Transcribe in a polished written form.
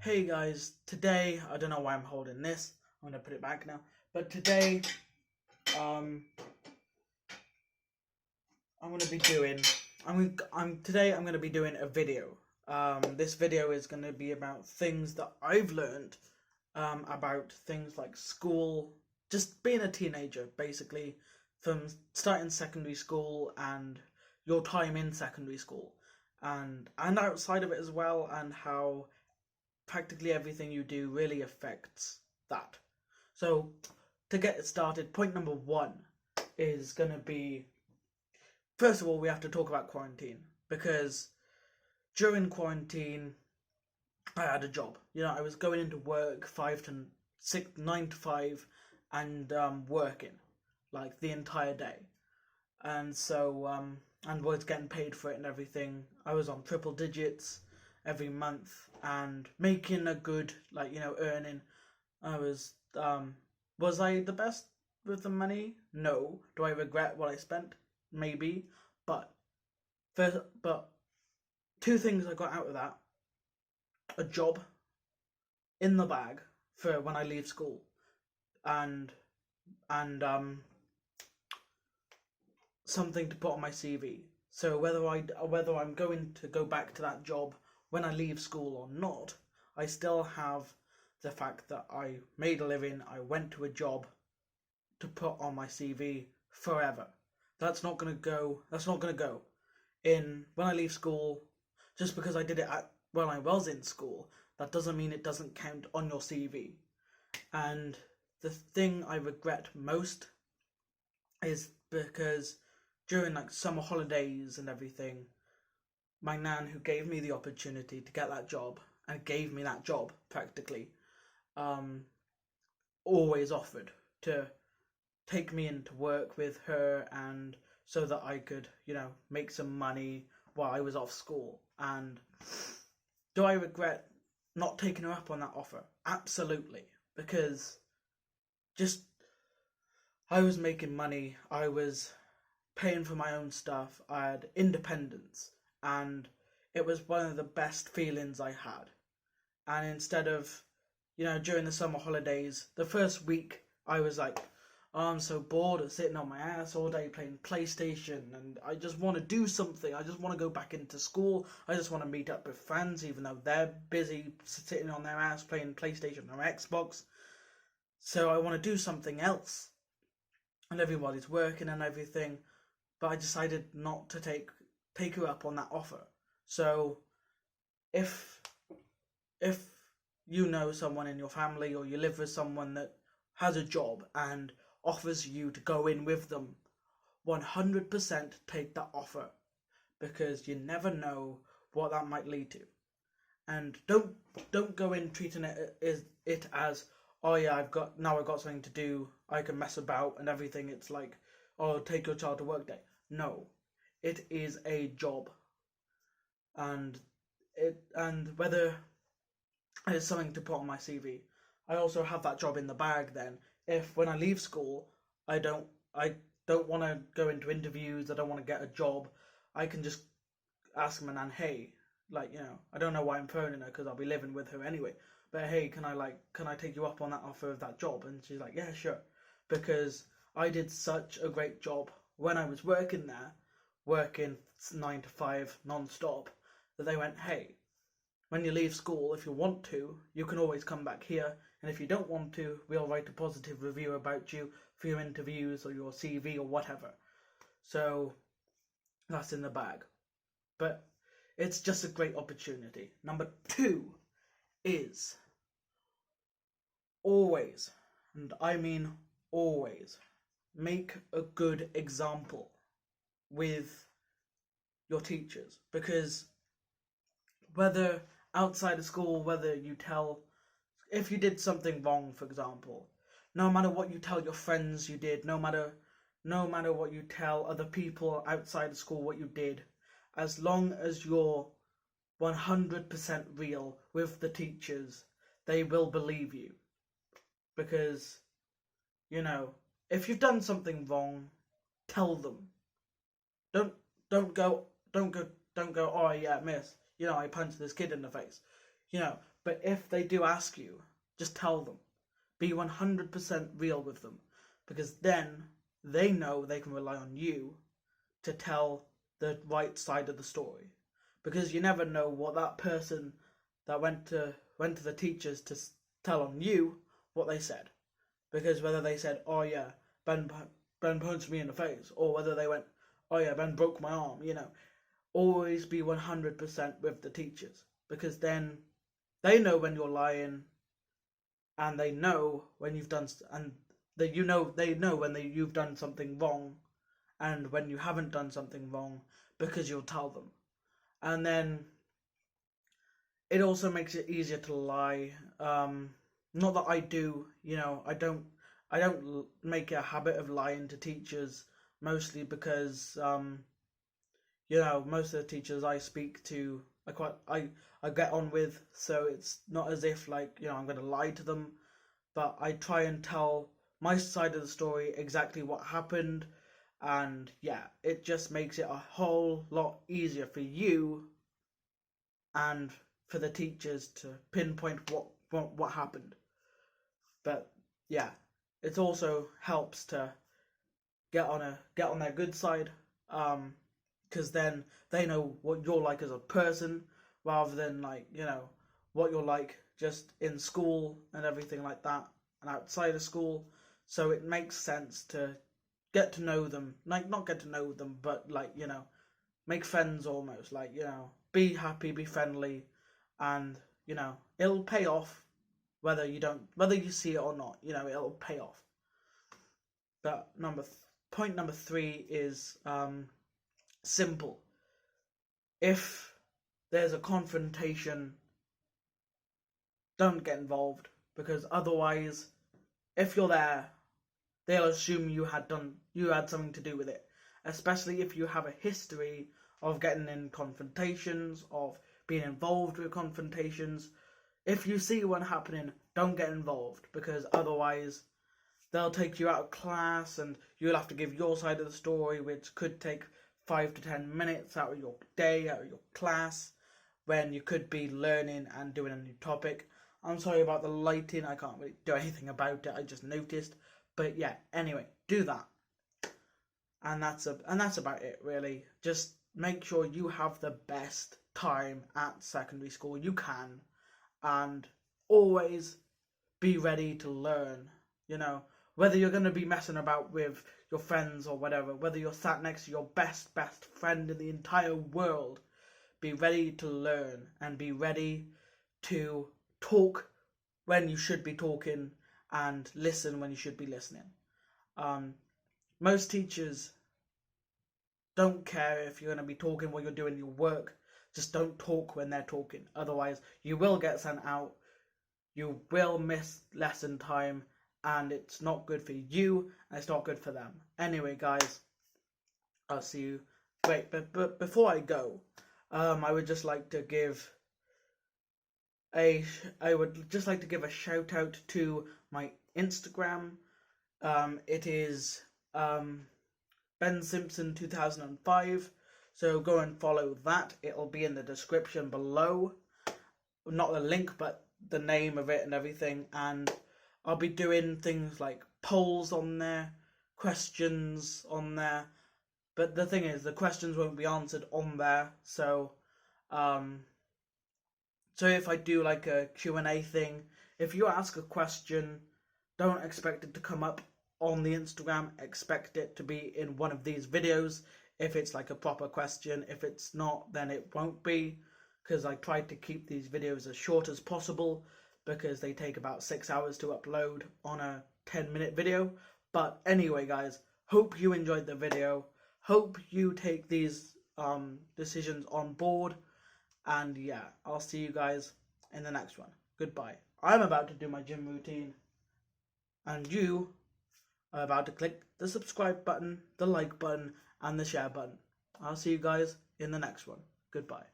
Hey guys, today, I don't know why I'm holding this, I'm gonna put it back now, but today, um, I'm gonna be doing, I'm gonna be doing a video. This video is gonna be about things that I've learned, about things like school, just being a teenager, basically, from starting secondary school and your time in secondary school, and outside of it as well, and how practically everything you do really affects that. So, to get it started, point number one is going to be, first of all, we have to talk about quarantine, because during quarantine, I had a job. I was going into work 5 to 6, 9 to 5, and working like the entire day, and was getting paid for it and everything. I was on triple digits every month and making a good, earning. I was I the best with the money? No. Do I regret what I spent? Maybe. But but two things I got out of that: a job in the bag for when I leave school, and and something to put on my CV. So whether I'm going to go back to that job when I leave school or not, I still have the fact that I made a living. I went to a job to put on my CV forever. That's not gonna go. That's not gonna go in when I leave school. Just because I did it when I was in school, that doesn't mean it doesn't count on your CV. And the thing I regret most is because during like summer holidays and everything, my nan, who gave me the opportunity to get that job and gave me that job practically, um, always offered to take me into work with her, and so that I could, make some money while I was off school. And do I regret not taking her up on that offer? Absolutely, because just I was making money, I was paying for my own stuff, I had independence, and it was one of the best feelings I had. And instead of, during the summer holidays, the first week I was like, oh, I'm so bored of sitting on my ass all day playing PlayStation, and I just want to do something. I just want to go back into school. I just want to meet up with friends, even though they're busy sitting on their ass playing PlayStation or Xbox. So I want to do something else, and everybody's working and everything. But I decided not to take her up on that offer. So if if you know someone in your family, or you live with someone that has a job and offers you to go in with them, 100% take that offer, because you never know what that might lead to. And don't go in treating it as, oh yeah, I've got something to do, I can mess about and everything. It's like, oh, take your child to work day. No, it is a job, and whether it's something to put on my CV, I also have that job in the bag. Then, if when I leave school, I don't want to go into interviews, I don't want to get a job, I can just ask my nan, hey, I don't know why I'm phoning her, because I'll be living with her anyway. But hey, can I take you up on that offer of that job? And she's like, yeah, sure, because I did such a great job when I was working there, working 9 to 5 non-stop, that they went, hey, when you leave school, if you want to, you can always come back here. And if you don't want to, we'll write a positive review about you for your interviews or your CV or whatever. So that's in the bag. But it's just a great opportunity. Number two is always, and I mean always, make a good example with your teachers. Because whether outside of school, whether you tell, if you did something wrong, for example, no matter what you tell your friends you did, no matter what you tell other people outside of school what you did, as long as you're 100% real with the teachers, they will believe you. Because, you know, if you've done something wrong, tell them. Don't don't go don't go don't go, oh yeah, miss, I punched this kid in the face. But if they do ask you, just tell them. Be 100% real with them, because then they know they can rely on you to tell the right side of the story. Because you never know what that person that went to the teachers to tell on you, what they said. Because whether they said, oh yeah, Ben punched me in the face, or whether they went, oh yeah, Ben broke my arm, always be 100% with the teachers, because then they know when you're lying, and they know when you've done, and they know when you've done something wrong, and when you haven't done something wrong, because you'll tell them. And then it also makes it easier to lie. Not that I do, I don't make a habit of lying to teachers, mostly because most of the teachers I speak to, I get on with, so it's not as if I'm going to lie to them, but I try and tell my side of the story, exactly what happened, and yeah, it just makes it a whole lot easier for you and for the teachers to pinpoint what happened. But yeah, it also helps to get on their good side, because then they know what you're like as a person, rather than what you're like just in school and everything like that, and outside of school. So it makes sense to get to know them, not get to know them, but make friends almost, be happy, be friendly, and it'll pay off whether you see it or not. It'll pay off. But point number 3 is simple. If there's a confrontation, don't get involved, because otherwise, if you're there, they'll assume you had something to do with it. Especially if you have a history of getting in confrontations, of being involved with confrontations. If you see one happening, don't get involved, because otherwise they'll take you out of class and you'll have to give your side of the story, which could take 5 to 10 minutes out of your day, out of your class, when you could be learning and doing a new topic. I'm sorry about the lighting, I can't really do anything about it, I just noticed. But yeah, anyway, do that. And that's about it, really. Just make sure you have the best time at secondary school you can, and always be ready to learn. Whether you're going to be messing about with your friends or whatever, whether you're sat next to your best friend in the entire world, be ready to learn and be ready to talk when you should be talking and listen when you should be listening. Most teachers don't care if you're going to be talking while you're doing your work. Just don't talk when they're talking. Otherwise, you will get sent out. You will miss lesson time, and it's not good for you, and it's not good for them. Anyway, guys, I'll see you. Wait, but before I go, I would just like to give a shout out to my Instagram. It is Ben Simpson 2005. So go and follow that. It'll be in the description below. Not the link, but the name of it and everything. And I'll be doing things like polls on there, questions on there. But the thing is, the questions won't be answered on there. So if I do like a Q&A thing, if you ask a question, don't expect it to come up on the Instagram. Expect it to be in one of these videos if it's like a proper question. If it's not, then it won't be, because I tried to keep these videos as short as possible, because they take about 6 hours to upload on a 10-minute video. But anyway, guys, hope you enjoyed the video. Hope you take these decisions on board. And yeah, I'll see you guys in the next one. Goodbye. I'm about to do my gym routine, and you are about to click the subscribe button, the like button, and the share button. I'll see you guys in the next one. Goodbye.